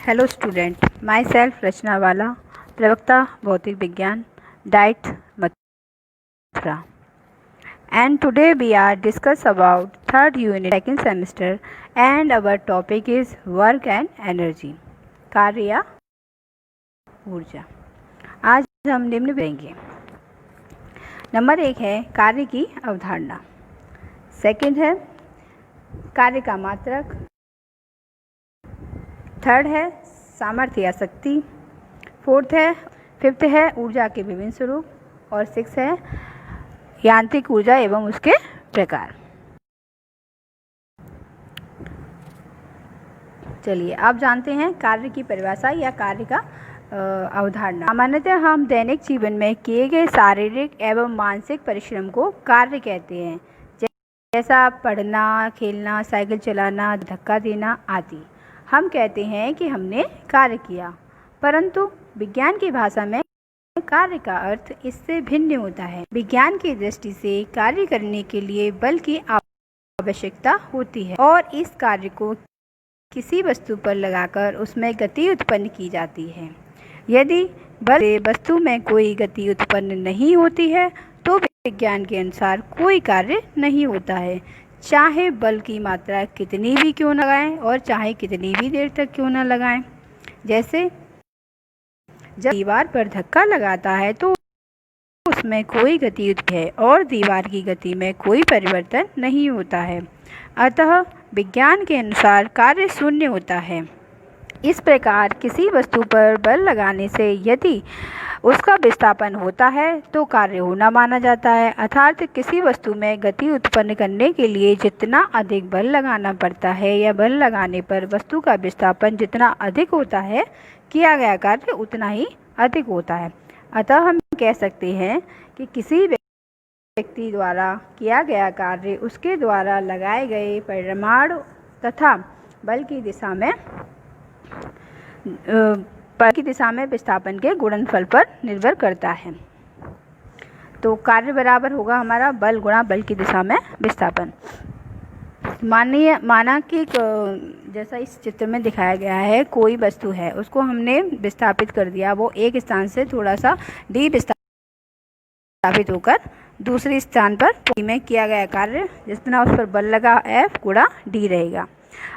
Hello student, myself Rachna Wala, प्रवक्ता भौतिक विज्ञान, diet Mathura. And today we are discuss about third unit second semester and our topic is work and energy. कार्य या ऊर्जा. आज हम निम्न पढ़ेंगे. नंबर 1 है कार्य की अवधारणा. सेकंड है कार्य का मात्रक. थर्ड है सामर्थ्य या शक्ति. फिफ्थ है ऊर्जा के विभिन्न स्वरूप. और 6 है यांत्रिक ऊर्जा एवं उसके प्रकार. चलिए आप जानते हैं कार्य की परिभाषा या कार्य का अवधारणा. सामान्यतः हम दैनिक जीवन में किए गए शारीरिक एवं मानसिक परिश्रम को कार्य कहते हैं, जैसा पढ़ना, खेलना, साइकिल चलाना, धक्का देना आदि. हम कहते हैं कि हमने कार्य किया, परंतु विज्ञान की भाषा में कार्य का अर्थ इससे भिन्न होता है. विज्ञान की दृष्टि से कार्य करने के लिए बल की आवश्यकता होती है और इस कार्य को किसी वस्तु पर लगाकर उसमें गति उत्पन्न की जाती है. यदि बल से वस्तु में कोई गति उत्पन्न नहीं होती है तो विज्ञान के अनुसार कोई कार्य नहीं होता है, चाहे बल की मात्रा कितनी भी क्यों न लगाएं और चाहे कितनी भी देर तक क्यों न लगाएं. जैसे जब दीवार पर धक्का लगाता है तो उसमें कोई गति उत्पन्न है और दीवार की गति में कोई परिवर्तन नहीं होता है. अतः विज्ञान के अनुसार कार्य शून्य होता है. इस प्रकार किसी वस्तु पर बल लगाने से यदि उसका विस्थापन होता है तो कार्य होना माना जाता है. अर्थात किसी वस्तु में गति उत्पन्न करने के लिए जितना अधिक बल लगाना पड़ता है या बल लगाने पर वस्तु का विस्थापन जितना अधिक होता है, किया गया कार्य उतना ही अधिक होता है. अतः हम कह सकते हैं कि किसी व्यक्ति द्वारा किया गया कार्य उसके द्वारा लगाए गए परिमाण तथा बल की दिशा में विस्थापन के गुणनफल पर निर्भर करता है. तो कार्य बराबर होगा हमारा बल गुणा बल की दिशा में विस्थापन. माना कि जैसा इस चित्र में दिखाया गया है, कोई वस्तु है, उसको हमने विस्थापित कर दिया. वो एक स्थान से थोड़ा सा डी विस्थापित होकर दूसरे स्थान पर में किया गया कार्य जितना उस पर बल लगा F गुणा D रहेगा.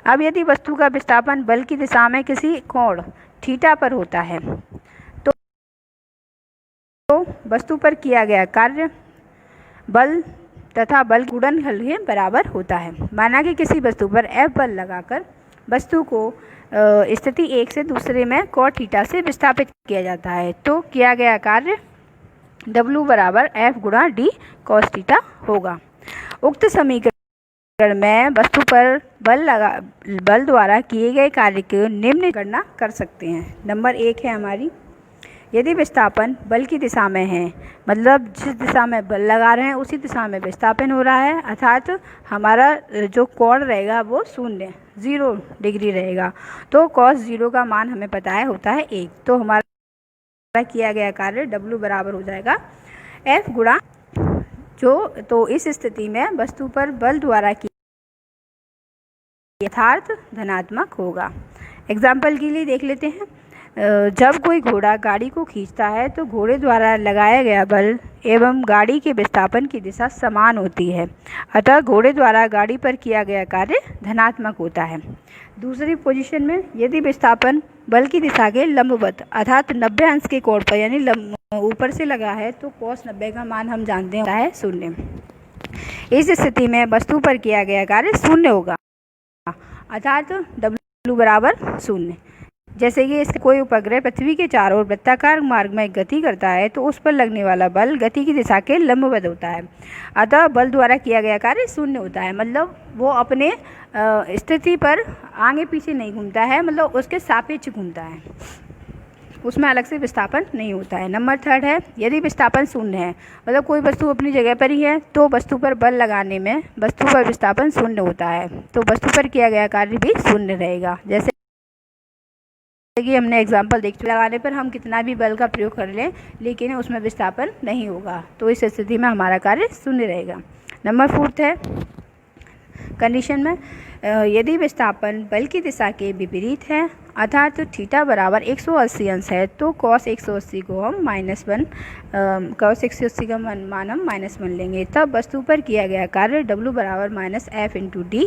अब यदि वस्तु का विस्थापन बल की दिशा में किसी कोण थीटा पर होता है तो वस्तु पर किया गया कार्य बल तथा बल गुणनफल के बराबर होता है. माना कि किसी वस्तु पर F बल लगाकर वस्तु को स्थिति 1 से दूसरे में cos थीटा से विस्थापित किया जाता है तो किया गया कार्य W बराबर F गुणा D cos थीटा होगा. उक्त समीकरण में वस्तु पर बल द्वारा किए गए कार्य की निम्न गणना कर सकते हैं. नंबर 1 है हमारी, यदि विस्थापन बल की दिशा में है, मतलब जिस दिशा में बल लगा रहे हैं उसी दिशा में विस्थापन हो रहा है, अर्थात हमारा जो कोण रहेगा वो 0 डिग्री रहेगा. तो cos 0 का मान हमें पता है होता है 1. तो हमारा किया गया कार्य W बराबर हो जाएगा F गुणा तो इस स्थिति में वस्तु पर बल द्वारा की यथार्थ धनात्मक होगा. एग्जाम्पल के लिए देख लेते हैं. जब कोई घोड़ा गाड़ी को खींचता है तो घोड़े द्वारा लगाया गया बल एवं गाड़ी के विस्थापन की दिशा समान होती है, अतः घोड़े द्वारा गाड़ी पर किया गया कार्य धनात्मक होता है. दूसरी पोजीशन में यदि विस्थापन बल की दिशा के लंबवत अर्थात 90 अंश के कोण पर यानी ऊपर से लगा है तो cos 90 का मान हम जानते हैं 0. इस स्थिति में वस्तु पर किया गया कार्य 0 होगा, अर्थात W बराबर 0. जैसे कि इसके कोई उपग्रह पृथ्वी के चारों ओर वृत्ताकार मार्ग में गति करता है तो उस पर लगने वाला बल गति की दिशा के लंबवत होता है, अतः बल द्वारा किया गया कार्य 0 होता है. मतलब वो अपने स्थिति पर आगे पीछे नहीं घूमता है, मतलब उसके सापेक्ष घूमता है, उसमें अलग से विस्थापन नहीं होता है. नंबर 3 है, यदि विस्थापन 0 है, मतलब कोई वस्तु अपनी जगह पर ही है तो वस्तु पर बल लगाने में वस्तु पर विस्थापन 0 होता है तो वस्तु पर किया गया कार्य भी 0 रहेगा. जैसे कि हमने एग्जाम्पल देख लगाने पर हम कितना भी बल का प्रयोग कर लें लेकिन उसमें विस्थापन नहीं होगा, तो इस स्थिति में हमारा कार्य 0 रहेगा. नंबर 4 है कंडीशन में यदि विस्थापन बल की दिशा के विपरीत है अर्थात थीटा बराबर 180 अंश है तो cos 180 को हम -1 cos 180 का मान हम -1 लेंगे। तब वस्तु पर किया गया कार्य W बराबर -F × D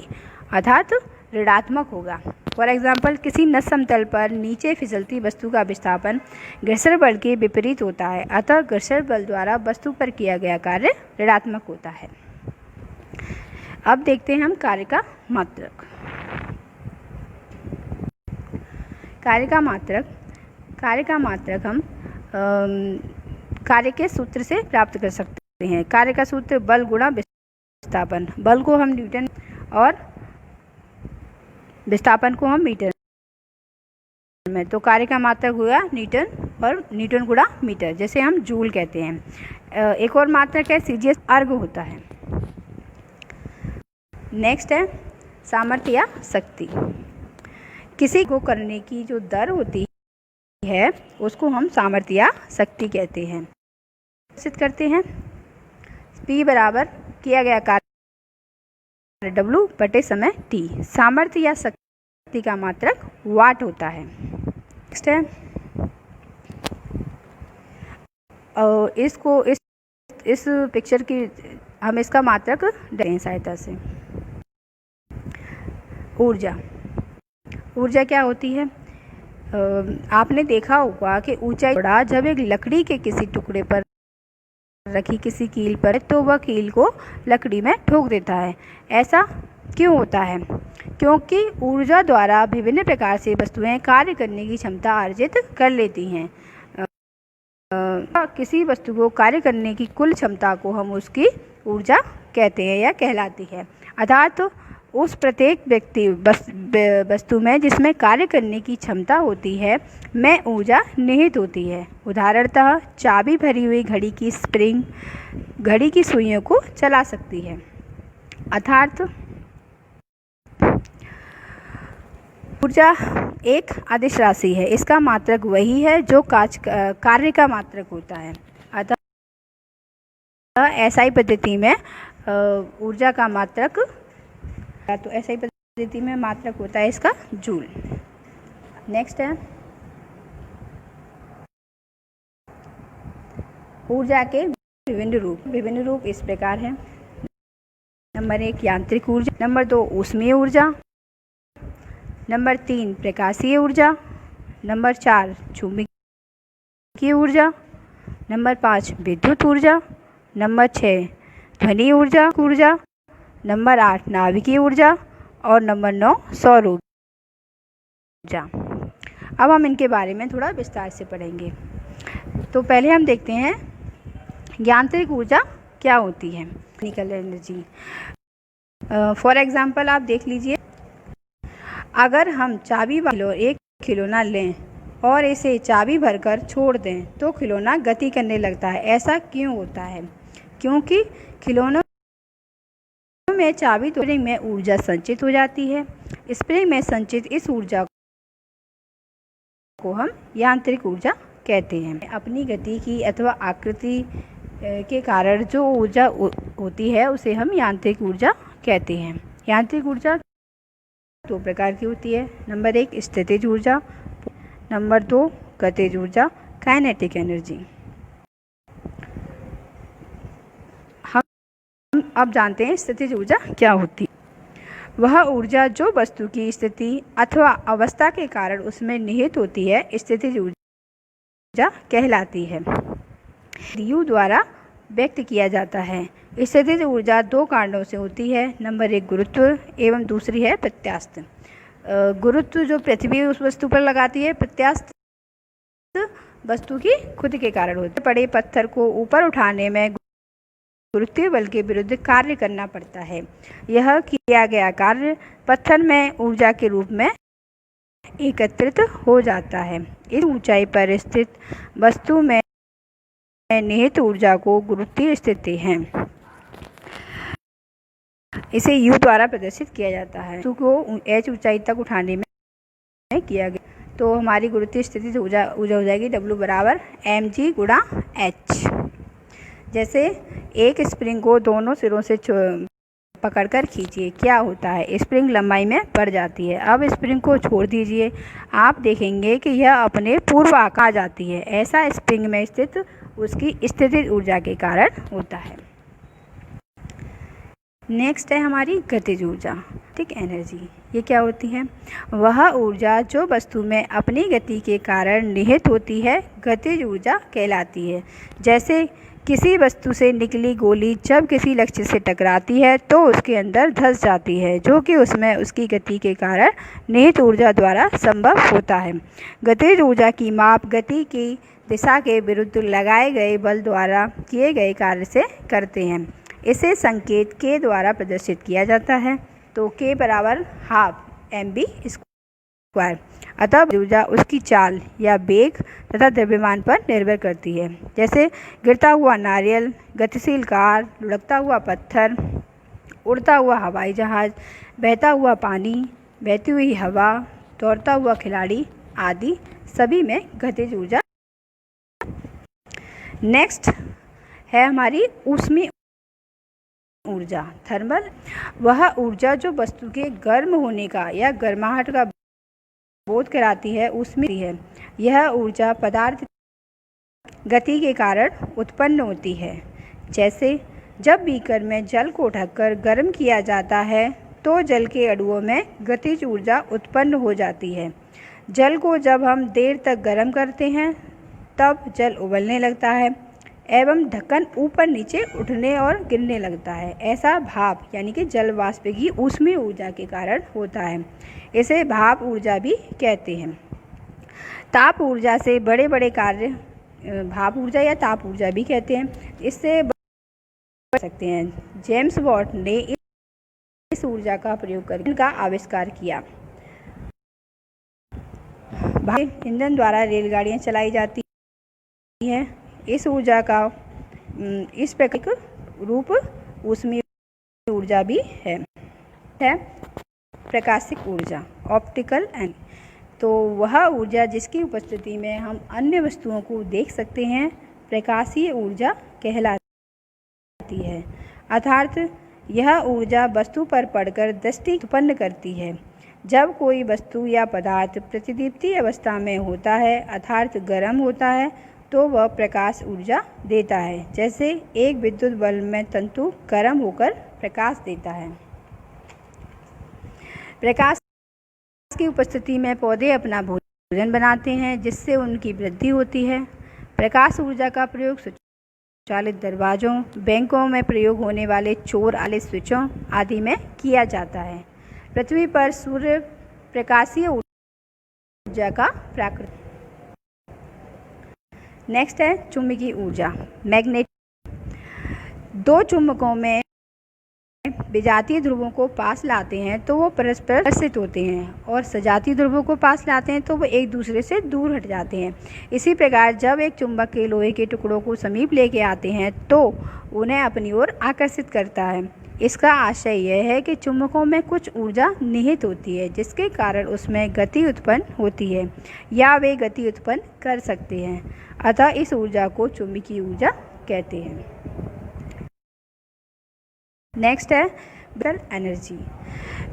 अर्थात ऋणात्मक होगा। फॉर एग्जाम्पल, किसी नस समतल पर नीचे फिसलती वस्तु का विस्थापन घर्षण बल के विपरीत होता है, अतः घर्षण बल द्वारा वस्तु पर किया गया कार्य ऋणात्मक होता है। अब देखते हैं हम कार्य का मात्रक। कार्य का मात्रक हम कार्य के सूत्र से प्राप्त कर सकते हैं। कार्य का सूत्र बल गुणा विस्थापन। बल को हम न्यूटन और विस्थापन को हम मीटर में, तो कार्य का मात्रक हुआ न्यूटन और न्यूटन गुणा मीटर, जैसे हम जूल कहते हैं। एक और मात्रक है सीजीएस, अर्ग होता है। नेक्स्ट है सामर्थ्य या शक्ति। किसी को करने की जो दर होती है उसको हम सामर्थ्य या शक्ति कहते हैं। निश्चित करते हैं P बराबर किया गया कार्य W बटे समय T। सामर्थ्य या शक्ति का मात्रक वाट होता है। नेक्स्ट है इसको इस पिक्चर की हम इसका मात्रक दें सहायता से। ऊर्जा क्या होती है? आपने देखा होगा कि ऊंचाई बढ़ा जब एक लकड़ी के किसी टुकड़े पर रखी किसी कील पर तो वह कील को लकड़ी में ठोक देता है। ऐसा क्यों होता है? क्योंकि ऊर्जा द्वारा विभिन्न प्रकार से वस्तुएं कार्य करने की क्षमता अर्जित कर लेती हैं। किसी वस्तु को कार्य करने की कुल क्षमता को हम उसकी ऊर्जा कहते हैं या कहलाती है। अर्थात उस प्रत्येक वस्तु में जिसमें कार्य करने की क्षमता होती है में ऊर्जा निहित होती है। उदाहरणतः चाबी भरी हुई घड़ी की स्प्रिंग घड़ी की सुइयों को चला सकती है। अर्थात ऊर्जा एक अदिश राशि है। इसका मात्रक वही है जो कार्य का मात्रक होता है। अतः एसआई पद्धति में ऊर्जा का मात्रक, तो एसआई पद्धति में मात्रक होता है इसका जूल। नेक्स्ट है ऊर्जा के विभिन्न रूप इस प्रकार है। नंबर 1 यांत्रिक ऊर्जा, नंबर 2 ऊष्मीय ऊर्जा, नंबर 3 प्रकाशीय ऊर्जा, नंबर 4 चुंबकीय ऊर्जा, नंबर 5 विद्युत ऊर्जा, नंबर 6 ध्वनि ऊर्जा, नंबर 8 नाभिकीय ऊर्जा और नंबर 9 सौर ऊर्जा। अब हम इनके बारे में थोड़ा विस्तार से पढ़ेंगे। तो पहले हम देखते हैं यांत्रिक ऊर्जा क्या होती है। Mechanical energy. फॉर एग्जांपल आप देख लीजिए, अगर हम चाबी वाला एक खिलौना लें और इसे चाबी भरकर छोड़ दें तो खिलौना गति करने लगता है। ऐसा क्यों होता है? क्योंकि खिलौनों में चाबी तो स्प्रिंग में ऊर्जा संचित हो जाती है। स्प्रिंग में संचित इस ऊर्जा को हम यांत्रिक ऊर्जा कहते हैं। अपनी गति की अथवा आकृति के कारण जो ऊर्जा होती है उसे हम यांत्रिक ऊर्जा कहते हैं। यांत्रिक ऊर्जा 2 प्रकार की होती है। नंबर 1 स्थितिज ऊर्जा, नंबर 2 गतिज ऊर्जा, काइनेटिक एनर्जी। हम अब जानते हैं स्थितिज ऊर्जा क्या होती है। वह ऊर्जा जो वस्तु की स्थिति अथवा अवस्था के कारण उसमें निहित होती है स्थितिज ऊर्जा कहलाती है। यू द्वारा व्यक्त किया जाता है। स्थितिज ऊर्जा 2 कारणों से होती है। नंबर 1 गुरुत्व एवं दूसरी है प्रत्यास्थ। गुरुत्व जो पृथ्वी उस वस्तु पर लगाती है, प्रत्यास्थ वस्तु की खुद के कारण होते हैं। पड़े पत्थर को ऊपर उठाने में गुरुत्वीय बल के विरुद्ध कार्य करना पड़ता है। यह किया गया कार्य पत्थर में ऊर्जा के रूप में एकत्रित हो जाता है। इस ऊंचाई पर स्थित वस्तु में निहित ऊर्जा को गुरुत्वीय स्थिति है। इसे U द्वारा प्रदर्शित किया जाता है। वस्तु को h ऊंचाई तक उठाने में किया गया तो हमारी गुरुत्वीय स्थिति से ऊर्जा हो जाएगी W बराबर mg गुणा h। जैसे एक स्प्रिंग को दोनों सिरों से पकड़कर खींचिए, क्या होता है, स्प्रिंग लंबाई में बढ़ जाती है। अब स्प्रिंग को छोड़ दीजिए, आप देखेंगे कि यह अपने पूर्व आकार आ जाती है। ऐसा स्प्रिंग में स्थित उसकी स्थितिज ऊर्जा के कारण होता है। नेक्स्ट है हमारी गतिज ऊर्जा, ठीक, एनर्जी। ये क्या होती है? वह ऊर्जा जो वस्तु में अपनी गति के कारण निहित होती है गतिज ऊर्जा कहलाती है। जैसे किसी वस्तु से निकली गोली जब किसी लक्ष्य से टकराती है तो उसके अंदर धंस जाती है, जो कि उसमें उसकी गति के कारण निहित ऊर्जा द्वारा संभव होता है। गतिज ऊर्जा की माप गति की दिशा के विरुद्ध लगाए गए बल द्वारा किए गए कार्य से करते हैं। इसे संकेत के द्वारा प्रदर्शित किया जाता है। तो के बराबर हाफ mv स्क्वायर। अतः ऊर्जा उसकी चाल या वेग तथा द्रव्यमान पर निर्भर करती है। जैसे गिरता हुआ नारियल, गतिशील कार, लुढ़कता हुआ पत्थर, उड़ता हुआ हवाई जहाज, बहता हुआ पानी, बहती हुई हवा, दौड़ता हुआ खिलाड़ी आदि सभी में गतिज ऊर्जा। नेक्स्ट है हमारी ऊष्मीय ऊर्जा, थर्मल। वह ऊर्जा जो वस्तु के गर्म होने का या गर्माहट का बोध कराती है ऊष्मीय है। यह ऊर्जा पदार्थ गति के कारण उत्पन्न होती है। जैसे जब बीकर में जल को ढककर गर्म किया जाता है तो जल के अणुओं में गतिज ऊर्जा उत्पन्न हो जाती है। जल को जब हम देर तक गर्म करते हैं तब जल उबलने लगता है एवं ढक्कन ऊपर नीचे उठने और गिरने लगता है। ऐसा भाप यानी कि जल वाष्प की ऊष्मीय ऊर्जा के कारण होता है। इसे भाप ऊर्जा भी कहते हैं। ताप ऊर्जा से बड़े बड़े कार्य भाप ऊर्जा या ताप ऊर्जा भी कहते हैं, इससे बढ़ सकते हैं। जेम्स वॉट ने इस ऊर्जा का प्रयोग करके इनका आविष्कार किया। ईंधन द्वारा रेलगाड़ियां चलाई जाती हैं। इस ऊर्जा का इस प्रकार रूप ऊष्मीय ऊर्जा भी है। प्रकाशिक ऊर्जा, ऑप्टिकल एनर्जी। तो वह ऊर्जा जिसकी उपस्थिति में हम अन्य वस्तुओं को देख सकते हैं प्रकाशीय ऊर्जा कहलाती है। अर्थात यह ऊर्जा वस्तु पर पड़कर दृष्टि उत्पन्न करती है। जब कोई वस्तु या पदार्थ प्रतिदीप्ति अवस्था में होता है अर्थात गर्म होता है तो वह प्रकाश ऊर्जा देता है। जैसे एक विद्युत बल्ब में तंतु गर्म होकर प्रकाश देता है। प्रकाश की उपस्थिति में पौधे अपना भोजन बनाते हैं जिससे उनकी वृद्धि होती है। प्रकाश ऊर्जा का प्रयोग स्वचालित दरवाजों, बैंकों में प्रयोग होने वाले चोर वाले स्विचों आदि में किया जाता है। पृथ्वी पर सूर्य प्रकाशीय ऊर्जा का प्राकृतिक। नेक्स्ट है चुंबकीय ऊर्जा, मैग्नेटिक। दो चुंबकों में विजातीय ध्रुवों को पास लाते हैं तो वो परस्पर आकर्षित होते हैं और सजातीय ध्रुवों को पास लाते हैं तो वो एक दूसरे से दूर हट जाते हैं। इसी प्रकार जब एक चुंबक के लोहे के टुकड़ों को समीप लेके आते हैं तो उन्हें अपनी ओर आकर्षित करता है। इसका आशय यह है कि चुंबकों में कुछ ऊर्जा निहित होती है जिसके कारण उसमें गति उत्पन्न होती है या वे गति उत्पन्न कर सकते हैं। अतः इस ऊर्जा को चुंबकीय ऊर्जा कहते हैं। नेक्स्ट है विद्युत एनर्जी।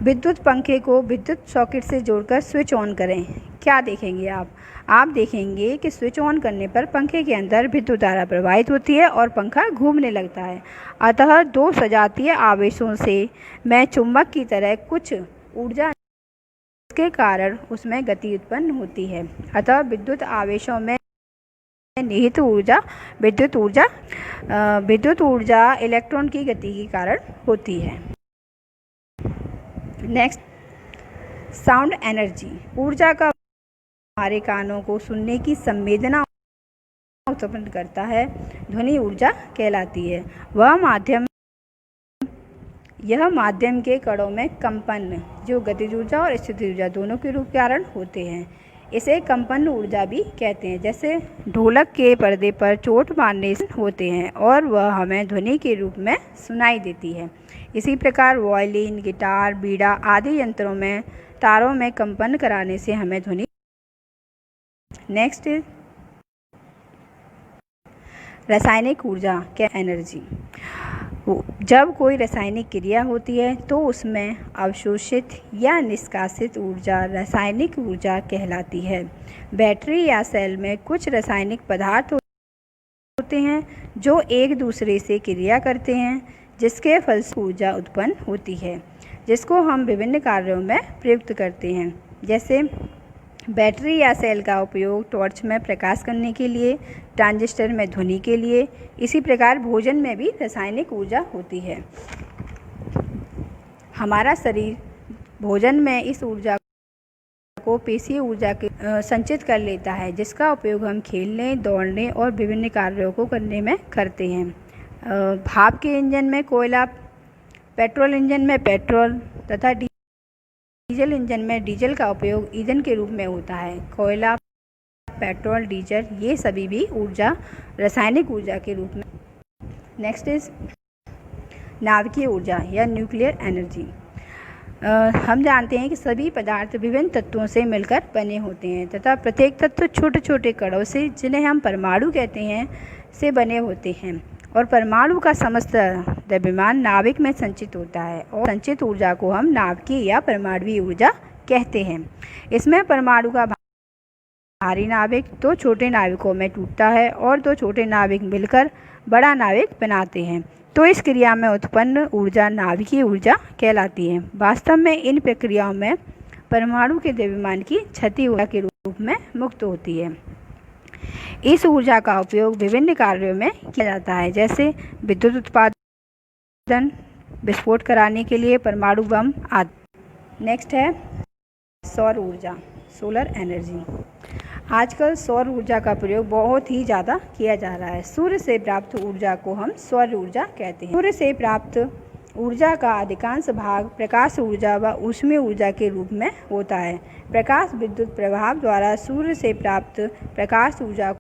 विद्युत पंखे को विद्युत सॉकेट से जोड़कर स्विच ऑन करें, क्या देखेंगे आप देखेंगे कि स्विच ऑन करने पर पंखे के अंदर विद्युत धारा प्रवाहित होती है और पंखा घूमने लगता है। अतः दो सजातीय आवेशों से में चुंबक की तरह कुछ ऊर्जा के कारण उसमें गति उत्पन्न होती है। अतः विद्युत आवेशों में निहित ऊर्जा विद्युत ऊर्जा इलेक्ट्रॉन की गति के कारण होती है। Next sound energy. ऊर्जा का हमारे कानों को सुनने की संवेदना उत्पन्न करता है, ध्वनि ऊर्जा कहलाती है। यह माध्यम के कणों में कंपन जो गतिज ऊर्जा और स्थितिज ऊर्जा दोनों के रूप कारण होते हैं, इसे कंपन ऊर्जा भी कहते हैं। जैसे ढोलक के पर्दे पर चोट मारने से होते हैं और वह हमें ध्वनि के रूप में सुनाई देती है। इसी प्रकार वायलिन, गिटार, बीड़ा आदि यंत्रों में तारों में कंपन कराने से हमें ध्वनि। नेक्स्ट रासायनिक ऊर्जा क्या एनर्जी। जब कोई रासायनिक क्रिया होती है तो उसमें अवशोषित या निष्कासित ऊर्जा रासायनिक ऊर्जा कहलाती है। बैटरी या सेल में कुछ रासायनिक पदार्थ होते हैं जो एक दूसरे से क्रिया करते हैं, जिसके फलस्वरूप ऊर्जा उत्पन्न होती है, जिसको हम विभिन्न कार्यों में प्रयुक्त करते हैं। जैसे बैटरी या सेल का उपयोग टॉर्च में प्रकाश करने के लिए, ट्रांजिस्टर में ध्वनि के लिए। इसी प्रकार भोजन में भी रासायनिक ऊर्जा होती है। हमारा शरीर भोजन में इस ऊर्जा को पेशीय ऊर्जा के संचित कर लेता है, जिसका उपयोग हम खेलने, दौड़ने और विभिन्न कार्यों को करने में करते हैं। भाप के इंजन में कोयला, पेट्रोल इंजन में पेट्रोल तथा डीजल इंजन में डीजल का उपयोग ईंधन के रूप में होता है। कोयला, पेट्रोल, डीजल ये सभी भी ऊर्जा रासायनिक ऊर्जा के रूप में। नेक्स्ट इज नाभिकीय ऊर्जा या न्यूक्लियर एनर्जी। हम जानते हैं कि सभी पदार्थ विभिन्न तत्वों से मिलकर बने होते हैं तथा प्रत्येक तत्व छोटे छोटे कणों से, जिन्हें हम परमाणु कहते हैं, से बने होते हैं और परमाणु का समस्त द्रव्यमान नाभिक में संचित होता है और संचित ऊर्जा को हम नाभिकीय या परमाणुवीय ऊर्जा कहते हैं। इसमें परमाणु का भारी नाभिक दो छोटे नाभिकों में टूटता है और दो छोटे नाभिक मिलकर बड़ा नाभिक बनाते हैं, तो इस क्रिया में उत्पन्न ऊर्जा नाभिकीय ऊर्जा कहलाती है। वास्तव में इन प्रक्रियाओं में परमाणु के द्रव्यमान की क्षति ऊर्जा के रूप में मुक्त होती है। इस ऊर्जा का उपयोग विभिन्न कार्यों में किया जाता है, जैसे विद्युत उत्पादन, विस्फोट कराने के लिए, परमाणु बम आदि। नेक्स्ट है सौर ऊर्जा, सोलर एनर्जी। आजकल सौर ऊर्जा का प्रयोग बहुत ही ज़्यादा किया जा रहा है। सूर्य से प्राप्त ऊर्जा को हम सौर ऊर्जा कहते हैं। सूर्य से प्राप्त ऊर्जा का अधिकांश भाग प्रकाश ऊर्जा व ऊष्मीय ऊर्जा के रूप में होता है। प्रकाश विद्युत प्रभाव द्वारा सूर्य से प्राप्त प्रकाश ऊर्जा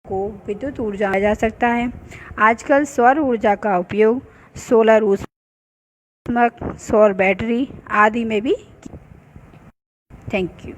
को विद्युत ऊर्जा कहा जा सकता है। आजकल सौर ऊर्जा का उपयोग सोलर ऊष्मक, सौर बैटरी आदि में भी। Thank you.